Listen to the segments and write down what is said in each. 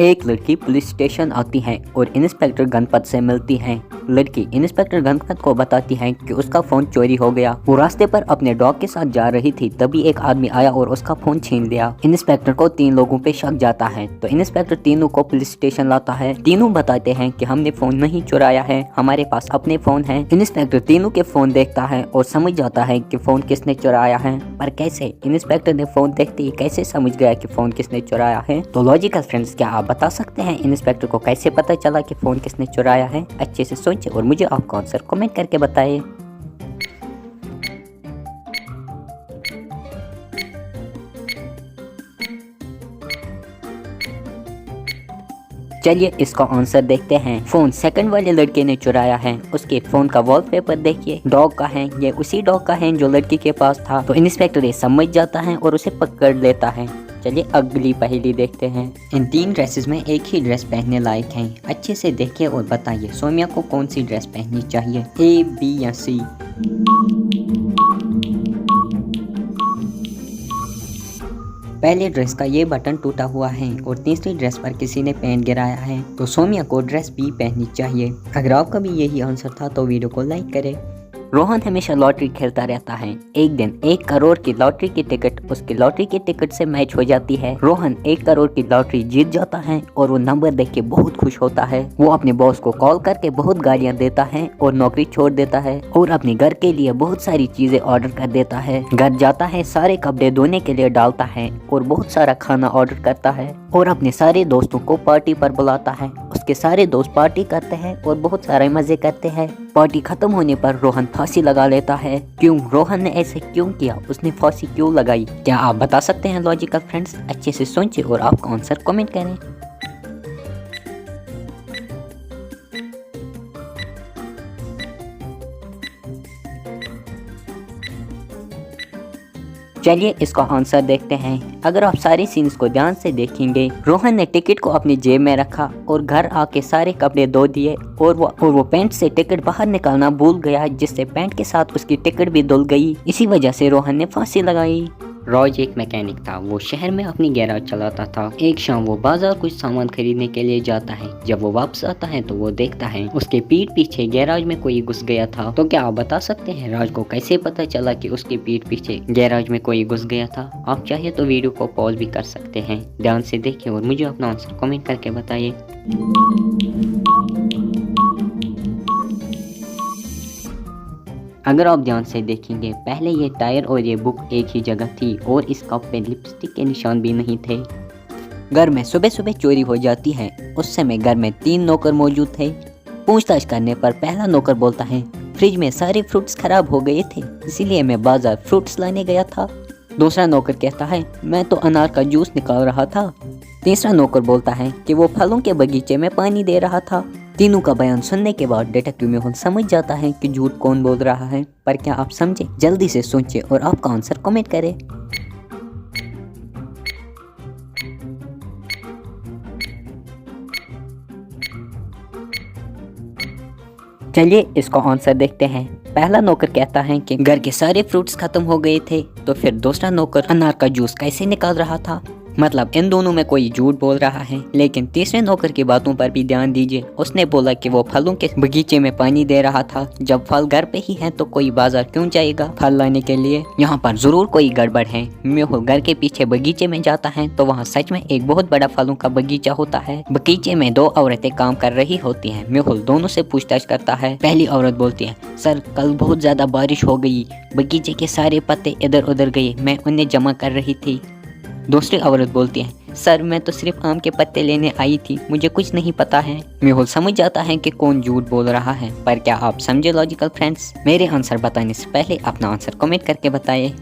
एक लड़की police station आती है और इंस्पेक्टर गणपत से मिलती है। लड़की इंस्पेक्टर गणपत को बताती है कि उसका फोन चोरी हो गया। वो रास्ते पर अपने डॉग के साथ जा रही थी, तभी एक आदमी आया और उसका फोन छीन लिया। इंस्पेक्टर को 3 लोगों पे शक जाता है, तो इंस्पेक्टर तीनों को पुलिस स्टेशन लाता है। तीनों बताते हैं कि हमने फोन नहीं चुराया है, हमारे पास अपने फोन है। इंस्पेक्टर तीनों के फोन देखता है और समझ जाता है कि फोन किसने चुराया है। पर कैसे? इंस्पेक्टर ने फोन देखते ही कैसे समझ गया कि फोन किसने चुराया है? तो लॉजिकल फ्रेंड्स, क्या आप बता सकते हैं इंस्पेक्टर को कैसे पता चला कि फोन किसने चुराया है? अच्छे से सोचें और मुझे आपका आंसर कमेंट करके बताइए। चलिए इसका आंसर देखते हैं। फोन सेकंड वाले लड़के ने चुराया है। उसके फोन का वॉलपेपर देखिए, डॉग का है। ये उसी डॉग का है जो लड़की के पास था। तो इंस्पेक्टर ये समझ जाता है और उसे पकड़ लेता है। चलिए अगली पहेली देखते हैं। इन 3 ड्रेसेस में एक ही ड्रेस पहनने लायक है। अच्छे से देखिए और बताइए सोमिया को कौन सी ड्रेस पहननी चाहिए, ए, बी या सी? पहले ड्रेस का ये बटन टूटा हुआ है और तीसरी ड्रेस पर किसी ने पेन गिराया है, तो सोमिया को ड्रेस बी पहननी चाहिए। अगर आपका भी यही आंसर था तो वीडियो को लाइक करें। रोहन हमेशा लॉटरी खेलता रहता है। एक दिन 1 करोड़ की लॉटरी की टिकट उसकी लॉटरी की टिकट से मैच हो जाती है। रोहन 1 करोड़ की लॉटरी जीत जाता है और वो नंबर देख के बहुत खुश होता है। वो अपने बॉस को कॉल करके बहुत गालियां देता है और नौकरी छोड़ देता है और अपने घर के लिए बहुत सारी चीजें ऑर्डर कर देता है। घर जाता है, सारे कपड़े धोने के लिए डालता है और बहुत सारा खाना ऑर्डर करता है और अपने सारे दोस्तों को पार्टी पर बुलाता है। उसके सारे दोस्त पार्टी करते हैं और बहुत सारे मजे करते हैं। पार्टी खत्म होने पर रोहन फांसी लगा लेता है। क्यों? रोहन ने ऐसे क्यों किया? उसने फांसी क्यों लगाई? क्या आप बता सकते हैं लॉजिकल फ्रेंड्स? अच्छे से सोचिए और आपका आंसर कमेंट करें। चलिए इसका आंसर देखते हैं। अगर आप सारे सीन्स को ध्यान से देखेंगे, रोहन ने टिकट को अपनी जेब में रखा और घर आके सारे कपड़े धो दिए और वो पैंट से टिकट बाहर निकालना भूल गया, जिससे पैंट के साथ उसकी टिकट भी धुल गई। इसी वजह से रोहन ने फांसी लगाई। रोज एक मैकेनिक था। वो शहर में अपनी गैराज चलाता था। एक शाम वो बाजार कुछ सामान खरीदने के लिए जाता है। जब वो वापस आता है तो वो देखता है उसके पीठ पीछे गैराज में कोई घुस गया था। तो क्या आप बता सकते हैं राज को कैसे पता चला कि उसके पीठ पीछे गैराज में कोई घुस गया था? आप चाहे तो वीडियो को पॉज भी कर सकते हैं। ध्यान से देखिए और मुझे अपना आंसर कमेंट करके बताइए। अगर आप ध्यान से देखेंगे, पहले ये टायर और ये बुक एक ही जगह थी और इस कप पे लिपस्टिक के निशान भी नहीं थे। घर में सुबह सुबह चोरी हो जाती है। उस समय घर में 3 नौकर मौजूद थे। पूछताछ करने पर पहला नौकर बोलता है, फ्रिज में सारे फ्रूट्स खराब हो गए थे, इसीलिए मैं बाजार फ्रूट्स लाने गया था। दूसरा नौकर कहता है, मैं तो अनार का जूस निकाल रहा था। तीसरा नौकर बोलता है कि वो फलों के बगीचे में पानी दे रहा था। तीनों का बयान सुनने के बाद डिटेक्टिव मेहुल समझ जाता है कि झूठ कौन बोल रहा है। पर क्या आप समझे? जल्दी से सोचिए और आपका आंसर कमेंट करें। चलिए इसका आंसर देखते हैं। पहला नौकर कहता है कि घर के सारे फ्रूट्स खत्म हो गए थे। तो फिर दूसरा नौकर अनार का जूस कैसे निकाल रहा था? मतलब इन दोनों में कोई झूठ बोल रहा है। लेकिन तीसरे नौकर की बातों पर भी ध्यान दीजिए। उसने बोला कि वो फलों के बगीचे में पानी दे रहा था। जब फल घर पे ही है तो कोई बाजार क्यों जाएगा फल लाने के लिए? यहाँ पर जरूर कोई गड़बड़ है। मेहुल घर के पीछे बगीचे में जाता है तो वहाँ सच में एक बहुत बड़ा फलों का बगीचा होता है। बगीचे में 2 औरतें काम कर रही होती है। मेहुल दोनों से पूछताछ करता है। पहली औरत बोलती है, सर कल बहुत ज्यादा बारिश हो गई, बगीचे के सारे पत्ते इधर उधर गए, मैं उन्हें जमा कर रही थी। दूसरी औरत बोलती है, सर मैं तो सिर्फ आम के पत्ते लेने आई थी, मुझे कुछ नहीं पता है। मेहुल समझ जाता है कि कौन झूठ बोल रहा है। पर क्या आप समझे लॉजिकल फ्रेंड्स? मेरे आंसर बताने से पहले अपना आंसर कमेंट करके बताइए।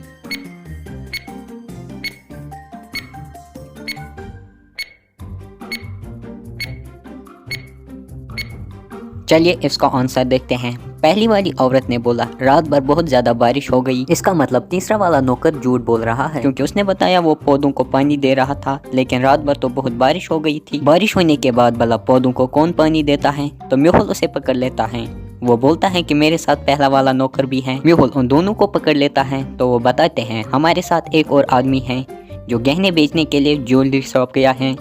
चलिए इसका आंसर देखते हैं। पहली वाली औरत ने बोला, रात भर बहुत ज्यादा बारिश हो गई। इसका मतलब तीसरा वाला नौकर झूठ बोल रहा है, क्योंकि उसने बताया वो पौधों को पानी दे रहा था, लेकिन रात भर तो बहुत बारिश हो गई थी। बारिश होने के बाद भला पौधों को कौन पानी देता है? तो मेहुल उसे पकड़ लेता है। वो बोलता है कि मेरे साथ पहला वाला नौकर भी है। मेहुल उन दोनों को पकड़ लेता है। तो वो बताते हैं, हमारे साथ एक और आदमी है जो गहने बेचने के लिए ज्वेलरी शॉप गया है।